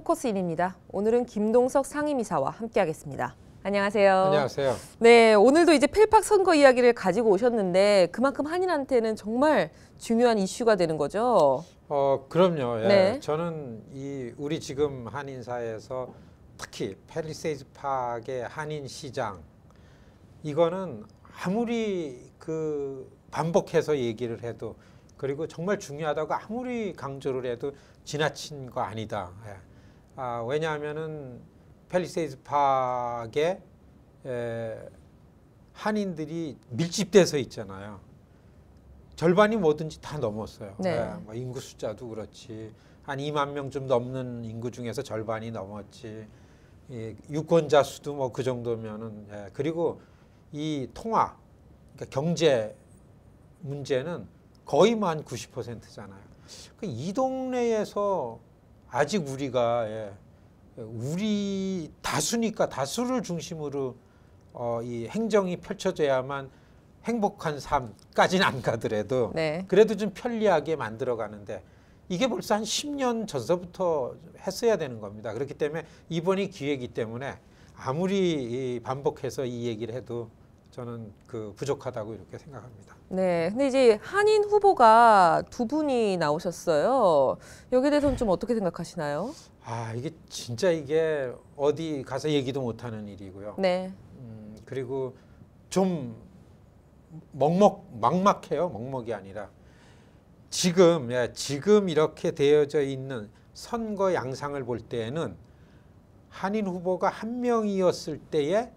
포커스인입니다. 오늘은 김동석 상임이사와 함께하겠습니다. 안녕하세요. 안녕하세요. 네, 오늘도 이제 펠팍 선거 이야기를 가지고 오셨는데 그만큼 한인한테는 정말 중요한 이슈가 되는 거죠. 그럼요. 예. 네. 저는 우리 지금 한인사에서 특히 팰리세이드 파크의 한인 시장 이거는 아무리 반복해서 얘기를 해도 그리고 정말 중요하다고 아무리 강조를 해도 지나친 거 아니다. 예. 왜냐하면은 팰리세이드 파크에 한인들이 밀집돼서 있잖아요. 절반이 뭐든지 다 넘었어요. 네. 예, 뭐 인구 숫자도 그렇지. 한 2만 명 좀 넘는 인구 중에서 절반이 넘었지. 유권자 수도 뭐 그 정도면은. 예. 그리고 이 통화, 그러니까 경제 문제는 거의 뭐 한 90%잖아요. 이 동네에서 아직 우리가 우리 다수니까 다수를 중심으로 이 행정이 펼쳐져야만 행복한 삶까지는 안 가더라도 네. 그래도 좀 편리하게 만들어 가는데 이게 벌써 한 10년 전서부터 했어야 되는 겁니다. 그렇기 때문에 이번이 기회이기 때문에 아무리 반복해서 이 얘기를 해도 저는 부족하다고 이렇게 생각합니다. 네, 근데 이제 한인 후보가 두 분이 나오셨어요. 여기에 대해서는 좀 어떻게 생각하시나요? 이게 진짜 이게 어디 가서 얘기도 못하는 일이고요. 네. 그리고 좀 막막해요. 먹먹이 아니라 지금 이렇게 되어져 있는 선거 양상을 볼 때에는 한인 후보가 한 명이었을 때에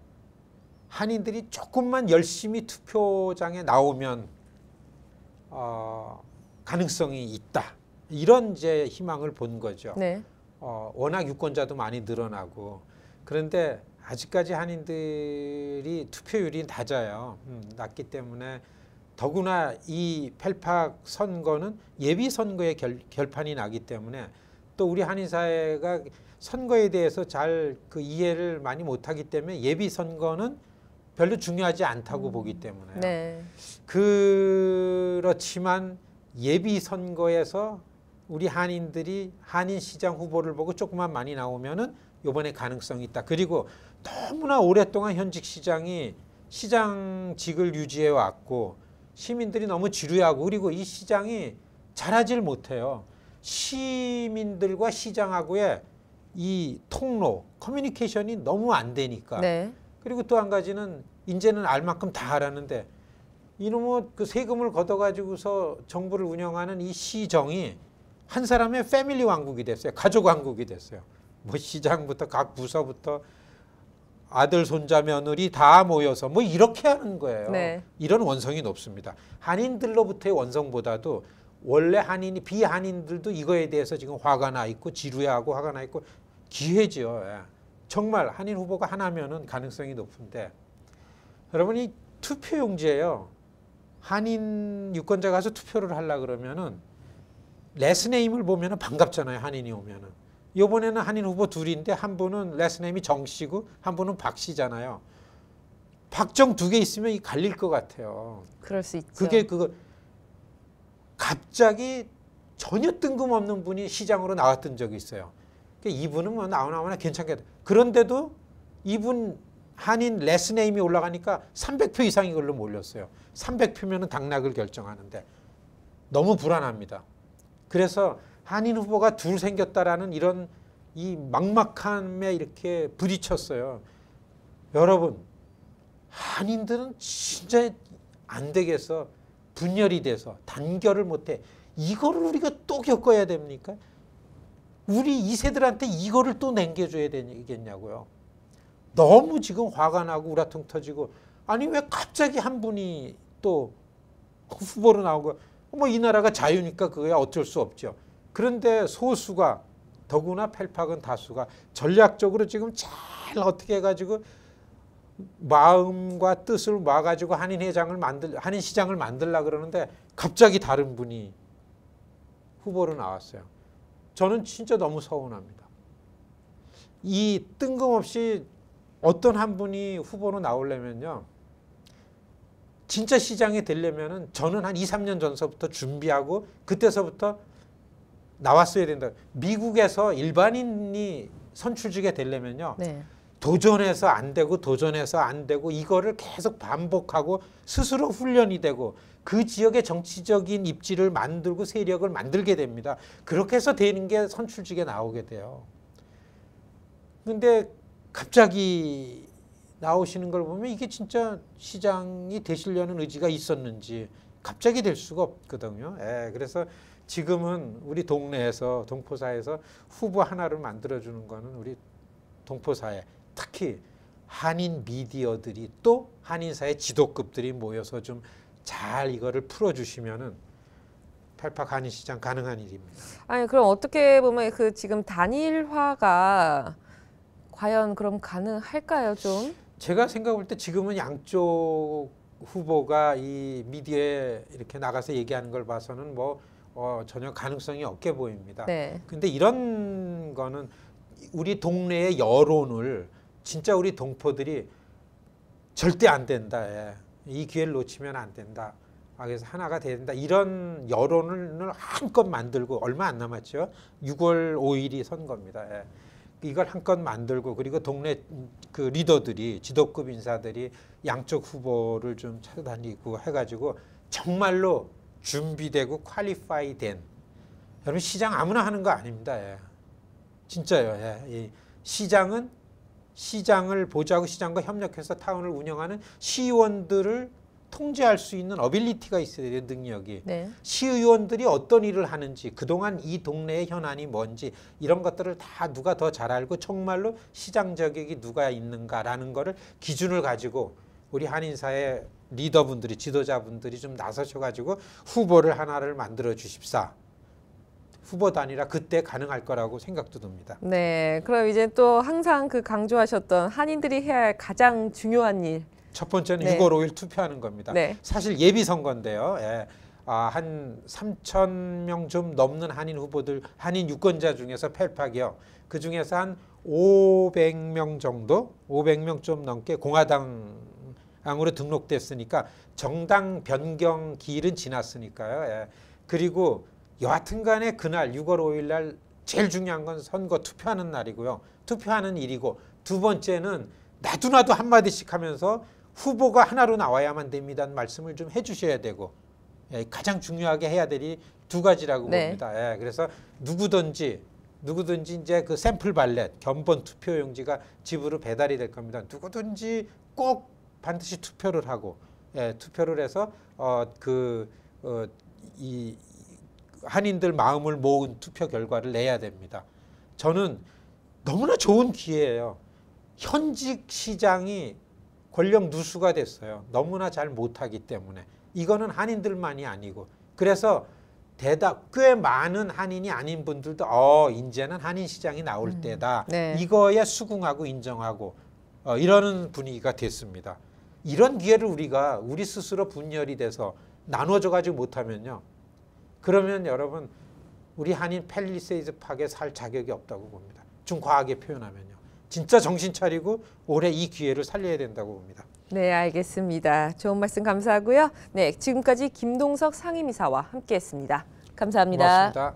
한인들이 조금만 열심히 투표장에 나오면 가능성이 있다. 이런 이제 희망을 본 거죠. 네. 워낙 유권자도 많이 늘어나고 그런데 아직까지 한인들이 투표율이 낮아요. 낮기 때문에 더구나 이 펠팍 선거는 예비 선거의 결판이 나기 때문에 또 우리 한인 사회가 선거에 대해서 잘 이해를 많이 못하기 때문에 예비 선거는 별로 중요하지 않다고 보기 때문에 네. 그렇지만 예비 선거에서 우리 한인들이 한인 시장 후보를 보고 조금만 많이 나오면은 이번에 가능성이 있다. 그리고 너무나 오랫동안 현직 시장이 시장직을 유지해 왔고 시민들이 너무 지루해하고 그리고 이 시장이 잘하질 못해요. 시민들과 시장하고의 이 통로, 커뮤니케이션이 너무 안 되니까. 네. 그리고 또 한 가지는 이제는 알 만큼 다 알았는데 이놈의 세금을 걷어가지고서 정부를 운영하는 이 시정이 한 사람의 패밀리 왕국이 됐어요. 가족 왕국이 됐어요. 뭐 시장부터 각 부서부터 아들, 손자, 며느리 다 모여서 뭐 이렇게 하는 거예요. 네. 이런 원성이 높습니다. 한인들로부터의 원성보다도 원래 비한인들도 이거에 대해서 지금 화가 나 있고 지루해하고 화가 나 있고 기회죠. 정말 한인 후보가 하나면은 가능성이 높은데 여러분 이 투표용지에요. 한인 유권자 가서 투표를 하려 그러면은 레스네임을 보면은 반갑잖아요. 한인이 오면은. 이번에는 한인 후보 둘인데 한 분은 레스네임이 정 씨고 한 분은 박 씨잖아요. 박정 두 개 있으면 이 갈릴 것 같아요. 그럴 수 있죠. 그게 갑자기 전혀 뜬금없는 분이 시장으로 나왔던 적이 있어요. 이분은 뭐 나오나 괜찮겠다. 그런데도 이분 한인 레스네임이 올라가니까 300표 이상이 걸로 몰렸어요. 300표면은 당락을 결정하는데 너무 불안합니다. 그래서 한인 후보가 둘 생겼다라는 이런 이 막막함에 이렇게 부딪혔어요. 여러분, 한인들은 진짜 안 되겠어. 분열이 돼서 단결을 못해. 이거를 우리가 또 겪어야 됩니까? 우리 2세들한테 이거를 또 남겨줘야 되겠냐고요. 너무 지금 화가 나고 우라통 터지고 아니 왜 갑자기 한 분이 또 후보로 나오고 뭐 이 나라가 자유니까 그거야 어쩔 수 없죠. 그런데 소수가 더구나 펠팍은 다수가 전략적으로 지금 잘 어떻게 해가지고 마음과 뜻을 모아가지고 한인 시장을 만들려고 그러는데 갑자기 다른 분이 후보로 나왔어요. 저는 진짜 너무 서운합니다. 이 뜬금없이 어떤 한 분이 후보로 나오려면요. 진짜 시장이 되려면은 저는 한 2, 3년 전서부터 준비하고 그때서부터 나왔어야 된다. 미국에서 일반인이 선출직에 되려면요. 네. 도전해서 안 되고 도전해서 안 되고 이거를 계속 반복하고 스스로 훈련이 되고 그 지역의 정치적인 입지를 만들고 세력을 만들게 됩니다. 그렇게 해서 되는 게 선출직에 나오게 돼요. 근데 갑자기 나오시는 걸 보면 이게 진짜 시장이 되시려는 의지가 있었는지 갑자기 될 수가 없거든요. 그래서 지금은 우리 동네에서 동포사에서 후보 하나를 만들어주는 거는 우리 동포사에 특히 한인 미디어들이 또 한인사의 지도급들이 모여서 좀 잘 이거를 풀어주시면은 팔팍 한인시장 가능한 일입니다. 아니 그럼 어떻게 보면 그 지금 단일화가 과연 그럼 가능할까요, 좀? 제가 생각할 때 지금은 양쪽 후보가 이 미디어에 이렇게 나가서 얘기하는 걸 봐서는 뭐 전혀 가능성이 없게 보입니다. 네. 근데 이런 거는 우리 동네의 여론을 진짜 우리 동포들이 절대 안 된다. 이 기회를 놓치면 안 된다. 그래서 하나가 돼야 된다. 이런 여론을 한껏 만들고 얼마 안 남았죠. 6월 5일이 선거입니다. 이걸 한껏 만들고 그리고 동네 그 리더들이 지도급 인사들이 양쪽 후보를 좀 찾아다니고 해가지고 정말로 준비되고 퀄리파이 된 여러분 시장 아무나 하는 거 아닙니다. 진짜요. 이 시장은 시장을 보좌하고 시장과 협력해서 타운을 운영하는 시의원들을 통제할 수 있는 어빌리티가 있어야 돼요. 능력이. 네. 시의원들이 어떤 일을 하는지 그동안 이 동네의 현안이 뭔지 이런 것들을 다 누가 더 잘 알고 정말로 시장 저격이 누가 있는가라는 거를 기준을 가지고 우리 한인사의 리더분들이 지도자분들이 좀 나서셔가지고 후보를 하나를 만들어 주십사. 후보 단일화 그때 가능할 거라고 생각도 듭니다. 네. 그럼 이제 또 항상 그 강조하셨던 한인들이 해야 할 가장 중요한 일. 첫 번째는 네. 6월 5일 투표하는 겁니다. 네. 사실 예비 선거인데요. 한 3,000명 좀 넘는 한인 후보들, 한인 유권자 중에서 팔팍이요. 그 중에서 한 500명 정도, 500명 좀 넘게 공화당으로 등록됐으니까 정당 변경 기일은 지났으니까요. 그리고 여하튼 간에 그날 6월 5일 날 제일 중요한 건 선거 투표하는 날이고요. 투표하는 일이고 두 번째는 나도 한마디씩 하면서 후보가 하나로 나와야만 됩니다는 말씀을 좀 해주셔야 되고 가장 중요하게 해야 될 일이 두 가지라고 네. 봅니다. 그래서 누구든지 이제 그 샘플 발렛 견본 투표용지가 집으로 배달이 될 겁니다. 누구든지 꼭 반드시 투표를 하고 투표를 해서 이 한인들 마음을 모은 투표 결과를 내야 됩니다. 저는 너무나 좋은 기회예요. 현직 시장이 권력 누수가 됐어요. 너무나 잘 못하기 때문에. 이거는 한인들만이 아니고. 그래서 꽤 많은 한인이 아닌 분들도 이제는 한인 시장이 나올 때다. 네. 이거에 수긍하고 인정하고 이러는 분위기가 됐습니다. 이런 기회를 우리 스스로 분열이 돼서 나눠줘가지고 못하면요. 그러면 여러분 우리 한인 팰리세이드 파크에 살 자격이 없다고 봅니다. 좀 과하게 표현하면요. 진짜 정신 차리고 올해 이 기회를 살려야 된다고 봅니다. 네, 알겠습니다. 좋은 말씀 감사하고요. 네, 지금까지 김동석 상임이사와 함께했습니다. 감사합니다. 고맙습니다.